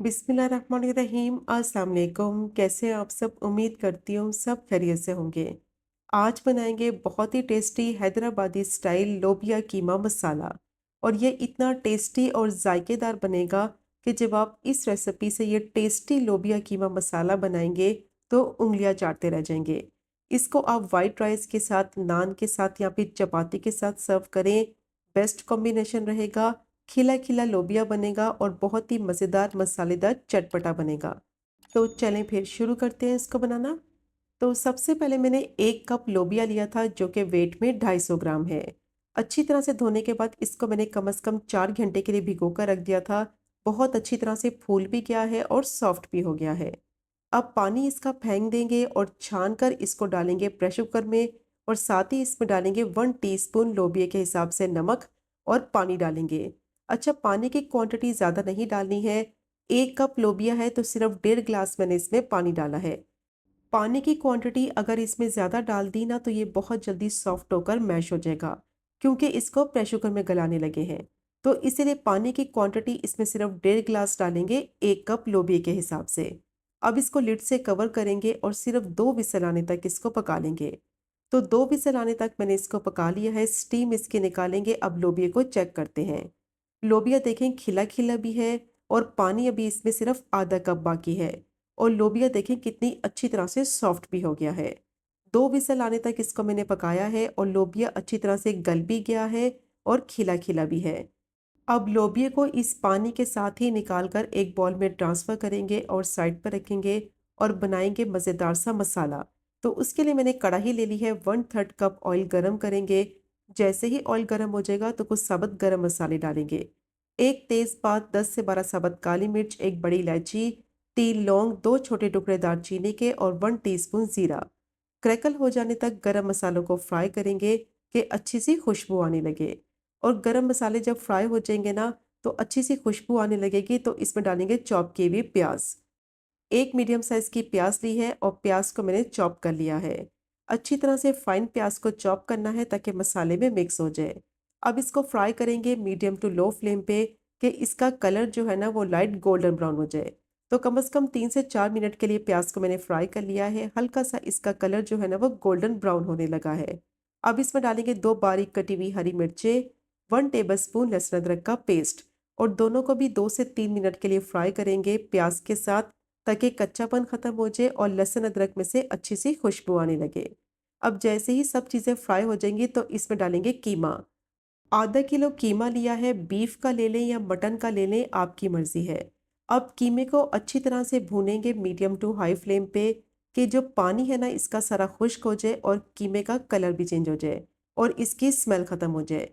बिस्मिल्लाहिर्रहमानिर्रहीम। अस्सलाम वालेकुम। कैसे हैं आप सब? उम्मीद करती हूँ सब खैरियत से होंगे। आज बनाएंगे बहुत ही टेस्टी हैदराबादी स्टाइल लोबिया कीमा मसाला। और ये इतना टेस्टी और जायकेदार बनेगा कि जब आप इस रेसिपी से ये टेस्टी लोबिया कीमा मसाला बनाएंगे तो उंगलियां चाटते रह जाएंगे। इसको आप वाइट राइस के साथ, नान के साथ या फिर चपाती के साथ सर्व करें। बेस्ट कॉम्बिनेशन रहेगा। खिला खिला लोबिया बनेगा और बहुत ही मज़ेदार मसालेदार चटपटा बनेगा। तो चलें फिर शुरू करते हैं इसको बनाना। तो सबसे पहले मैंने 1 कप लोबिया लिया था जो कि वेट में 250 ग्राम है। अच्छी तरह से धोने के बाद इसको मैंने कम से कम 4 घंटे के लिए भिगो कर रख दिया था। बहुत अच्छी तरह से फूल भी गया है और सॉफ्ट भी हो गया है। अब पानी इसका फेंक देंगे और छान कर इसको डालेंगे प्रेशर कुकर में। और साथ ही इसमें डालेंगे 1 टीस्पून लोबिया के हिसाब से नमक और पानी डालेंगे। अच्छा, पानी की क्वांटिटी ज़्यादा नहीं डालनी है। 1 कप लोबिया है तो सिर्फ 1.5 गिलास मैंने इसमें पानी डाला है। पानी की क्वांटिटी अगर इसमें ज़्यादा डाल दी ना तो ये बहुत जल्दी सॉफ्ट होकर मैश हो जाएगा, क्योंकि इसको प्रेशर कुकर में गलाने लगे हैं। तो इसीलिए पानी की क्वांटिटी इसमें सिर्फ 1.5 गिलास डालेंगे 1 कप लोबिया के हिसाब से। अब इसको लिड से कवर करेंगे और सिर्फ 2 विसल आने तक इसको पका लेंगे। तो 2 विसल आने तक मैंने इसको पका लिया है। स्टीम इसके निकालेंगे। अब लोबिया को चेक करते हैं। लोबिया देखें खिला खिला भी है और पानी अभी इसमें सिर्फ आधा कप बाकी है। और लोबिया देखें कितनी अच्छी तरह से सॉफ्ट भी हो गया है। 2 विसल आने तक इसको मैंने पकाया है और लोबिया अच्छी तरह से गल भी गया है और खिला खिला भी है। अब लोबिया को इस पानी के साथ ही निकालकर एक बॉल में ट्रांसफ़र करेंगे और साइड पर रखेंगे और बनाएंगे मज़ेदार सा मसाला। तो उसके लिए मैंने कढ़ाई ले ली है। 1/3 कप ऑयल गरम करेंगे। जैसे ही ऑयल गरम हो जाएगा तो कुछ साबुत गरम मसाले डालेंगे। एक तेज़पात, 10 से 12 साबुत काली मिर्च, एक बड़ी इलायची, 3 लौंग, 2 छोटे टुकड़े दालचीनी के और 1 टीस्पून ज़ीरा। क्रैकल हो जाने तक गरम मसालों को फ्राई करेंगे कि अच्छी सी खुशबू आने लगे। और गरम मसाले जब फ्राई हो जाएंगे ना तो अच्छी सी खुशबू आने लगेगी तो इसमें डालेंगे चॉप किए हुए प्याज। एक मीडियम साइज़ की प्याज ली है और प्याज को मैंने चॉप कर लिया है। अच्छी तरह से फाइन प्याज को चॉप करना है ताकि मसाले में मिक्स हो जाए। अब इसको फ्राई करेंगे मीडियम टू लो फ्लेम पे कि इसका कलर जो है ना वो लाइट गोल्डन ब्राउन हो जाए। तो कम से कम 3 से 4 मिनट के लिए प्याज को मैंने फ्राई कर लिया है। हल्का सा इसका कलर जो है ना वो गोल्डन ब्राउन होने लगा है। अब इसमें डालेंगे 2 बारीक कटी हुई हरी मिर्चें, 1 टेबल स्पून लहसुन अदरक का पेस्ट। और दोनों को भी 2 से 3 मिनट के लिए फ्राई करेंगे प्याज के साथ, ताकि कच्चापन खत्म हो जाए और लहसुन अदरक में से अच्छी सी खुशबू आने लगे। अब जैसे ही सब चीज़ें फ्राई हो जाएंगी तो इसमें डालेंगे कीमा। आधा किलो कीमा लिया है। बीफ का ले लें या मटन का ले लें, आपकी मर्जी है। अब कीमे को अच्छी तरह से भूनेंगे मीडियम टू हाई फ्लेम पे कि जो पानी है ना इसका सारा खुश्क हो जाए और कीमे का कलर भी चेंज हो जाए और इसकी स्मेल ख़त्म हो जाए।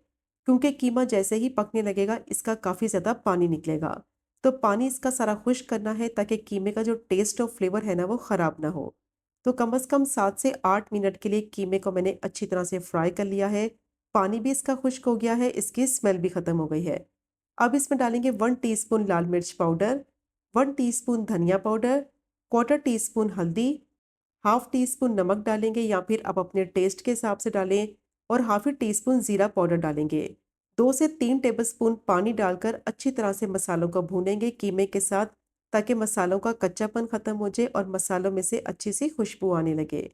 क्योंकि कीमा जैसे ही पकने लगेगा इसका काफ़ी ज़्यादा पानी निकलेगा। तो पानी इसका सारा खुश्क करना है ताकि कीमे का जो टेस्ट और फ्लेवर है ना वो ख़राब ना हो। तो कम से कम 7 से 8 मिनट के लिए कीमे को मैंने अच्छी तरह से फ्राई कर लिया है। पानी भी इसका खुश्क हो गया है, इसकी स्मेल भी खत्म हो गई है। अब इसमें डालेंगे 1 टीस्पून लाल मिर्च पाउडर, 1 टीस्पून धनिया पाउडर, क्वार्टर टीस्पून हल्दी, हाफ टी स्पून नमक डालेंगे या फिर आप अपने टेस्ट के हिसाब से डालें। और हाफ टी स्पून ज़ीरा पाउडर डालेंगे। 2 से 3 टेबल स्पून पानी डालकर अच्छी तरह से मसालों को भूनेंगे कीमे के साथ, ताकि मसालों का कच्चापन खत्म हो जाए और मसालों में से अच्छी सी खुशबू आने लगे।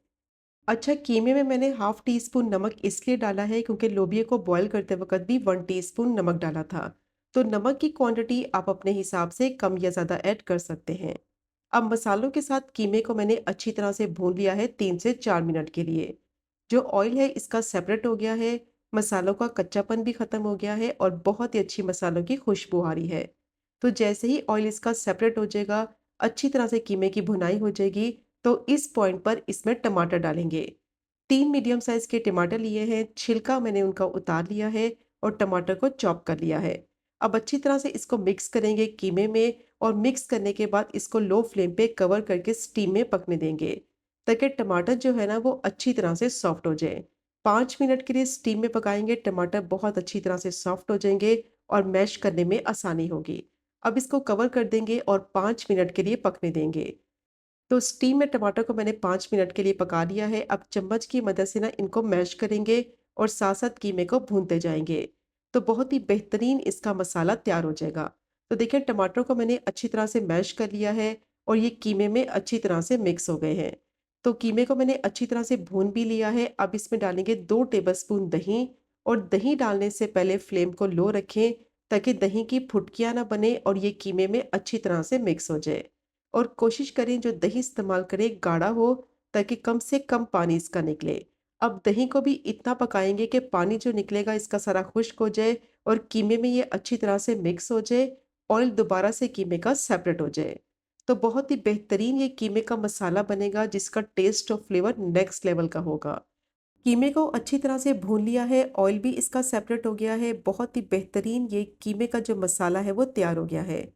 अच्छा, कीमे में मैंने हाफ टी स्पून नमक इसलिए डाला है क्योंकि लोबिया को बॉईल करते वक्त भी 1 टीस्पून नमक डाला था। तो नमक की क्वांटिटी आप अपने हिसाब से कम या ज़्यादा ऐड कर सकते हैं। अब मसालों के साथ कीमे को मैंने अच्छी तरह से भून लिया है 3 से 4 मिनट के लिए। जो ऑयल है इसका सेपरेट हो गया है। मसालों का कच्चापन भी खत्म हो गया है और बहुत ही अच्छी मसालों की खुशबू आ रही है। तो जैसे ही ऑयल इसका सेपरेट हो जाएगा, अच्छी तरह से कीमे की भुनाई हो जाएगी, तो इस पॉइंट पर इसमें टमाटर डालेंगे। 3 मीडियम साइज़ के टमाटर लिए हैं, छिलका मैंने उनका उतार लिया है और टमाटर को चॉप कर लिया है। अब अच्छी तरह से इसको मिक्स करेंगे कीमे में और मिक्स करने के बाद इसको लो फ्लेम पे कवर करके स्टीम में पकने देंगे, ताकि टमाटर जो है ना वो अच्छी तरह से सॉफ्ट हो जाए। 5 मिनट के लिए स्टीम में पकाएंगे, टमाटर बहुत अच्छी तरह से सॉफ्ट हो जाएंगे और मैश करने में आसानी होगी। अब इसको कवर कर देंगे और 5 मिनट के लिए पकने देंगे। तो स्टीम में टमाटर को मैंने 5 मिनट के लिए पका लिया है। अब चम्मच की मदद से ना इनको मैश करेंगे और साथ साथ कीमे को भूनते जाएंगे। तो बहुत ही बेहतरीन इसका मसाला तैयार हो जाएगा। तो देखिए टमाटर को मैंने अच्छी तरह से मैश कर लिया है और ये कीमे में अच्छी तरह से मिक्स हो गए हैं। तो कीमे को मैंने अच्छी तरह से भून भी लिया है। अब इसमें डालेंगे 2 टेबलस्पून दही और दही डालने से पहले फ्लेम को लो रखें ताकि दही की फुटकियाँ ना बने और ये कीमे में अच्छी तरह से मिक्स हो जाए। और कोशिश करें जो दही इस्तेमाल करें गाढ़ा हो ताकि कम से कम पानी इसका निकले। अब दही को भी इतना पकाएंगे कि पानी जो निकलेगा इसका सारा खुश्क हो जाए और कीमे में ये अच्छी तरह से मिक्स हो जाए, ऑयल दोबारा से कीमे का सेपरेट हो जाए। तो बहुत ही बेहतरीन ये कीमे का मसाला बनेगा जिसका टेस्ट और फ्लेवर नेक्स्ट लेवल का होगा। कीमे को अच्छी तरह से भून लिया है, ऑयल भी इसका सेपरेट हो गया है। बहुत ही बेहतरीन ये कीमे का जो मसाला है वो तैयार हो गया है।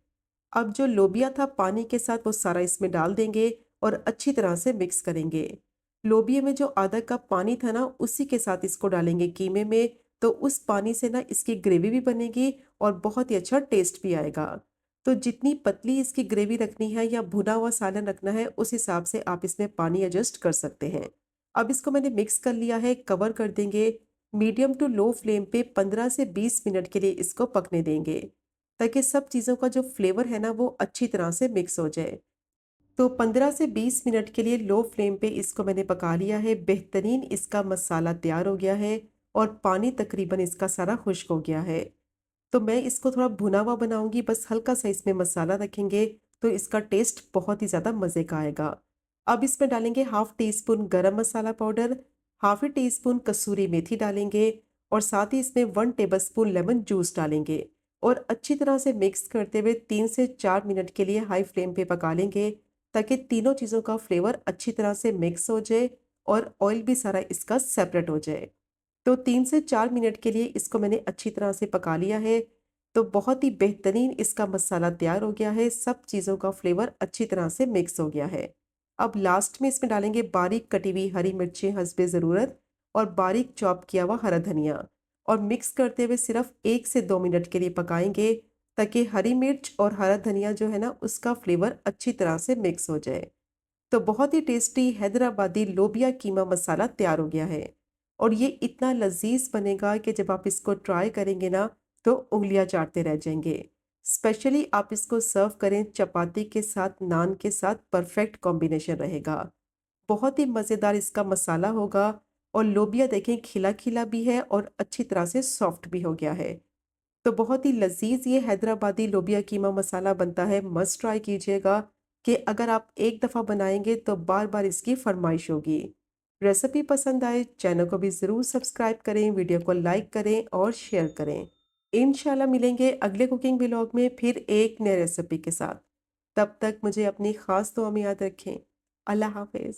अब जो लोबिया था पानी के साथ वो सारा इसमें डाल देंगे और अच्छी तरह से मिक्स करेंगे। लोबिया में जो आधा कप पानी था ना उसी के साथ इसको डालेंगे कीमे में। तो उस पानी से ना इसकी ग्रेवी भी बनेगी और बहुत ही अच्छा टेस्ट भी आएगा। तो जितनी पतली इसकी ग्रेवी रखनी है या भुना हुआ सालन रखना है उस हिसाब से आप इसमें पानी एडजस्ट कर सकते हैं। अब इसको मैंने मिक्स कर लिया है, कवर कर देंगे। मीडियम टू लो फ्लेम पे 15 से 20 मिनट के लिए इसको पकने देंगे ताकि सब चीज़ों का जो फ्लेवर है ना वो अच्छी तरह से मिक्स हो जाए। तो 15 से 20 मिनट के लिए लो फ्लेम पे इसको मैंने पका लिया है। बेहतरीन इसका मसाला तैयार हो गया है और पानी तकरीबन इसका सारा खुश्क हो गया है। तो मैं इसको थोड़ा भुना हुआ बनाऊंगी, बस हल्का सा इसमें मसाला रखेंगे तो इसका टेस्ट बहुत ही ज़्यादा मज़े का आएगा। अब इसमें डालेंगे हाफ टी स्पून गरम मसाला पाउडर, हाफ टी स्पून कसूरी मेथी डालेंगे और साथ ही इसमें 1 टेबलस्पून लेमन जूस डालेंगे और अच्छी तरह से मिक्स करते हुए 3 से 4 मिनट के लिए हाई फ्लेम पे पका लेंगे ताकि तीनों चीज़ों का फ्लेवर अच्छी तरह से मिक्स हो जाए और ऑयल भी सारा इसका सेपरेट हो जाए। तो 3 से 4 मिनट के लिए इसको मैंने अच्छी तरह से पका लिया है। तो बहुत ही बेहतरीन इसका मसाला तैयार हो गया है, सब चीज़ों का फ्लेवर अच्छी तरह से मिक्स हो गया है। अब लास्ट में इसमें डालेंगे बारीक कटी हुई हरी मिर्चें हस्बे ज़रूरत और बारीक चॉप किया हुआ हरा धनिया और मिक्स करते हुए सिर्फ 1 से 2 मिनट के लिए पकाएंगे ताकि हरी मिर्च और हरा धनिया जो है ना उसका फ्लेवर अच्छी तरह से मिक्स हो जाए। तो बहुत ही टेस्टी हैदराबादी लोबिया कीमा मसाला तैयार हो गया है और ये इतना लजीज बनेगा कि जब आप इसको ट्राई करेंगे ना तो उंगलियां चाटते रह जाएंगे। स्पेशली आप इसको सर्व करें चपाती के साथ, नान के साथ परफेक्ट कॉम्बिनेशन रहेगा। बहुत ही मज़ेदार इसका मसाला होगा और लोबिया देखें खिला खिला भी है और अच्छी तरह से सॉफ्ट भी हो गया है। तो बहुत ही लजीज ये हैदराबादी लोबिया कीमा मसाला बनता है, मस्ट ट्राई कीजिएगा कि अगर आप एक दफ़ा बनाएंगे तो बार बार इसकी फरमाइश होगी। रेसिपी पसंद आए चैनल को भी ज़रूर सब्सक्राइब करें, वीडियो को लाइक करें और शेयर करें। इंशाल्लाह मिलेंगे अगले कुकिंग व्लॉग में फिर एक नए रेसिपी के साथ। तब तक मुझे अपनी ख़ास दुआ में याद रखें। अल्लाह हाफिज़।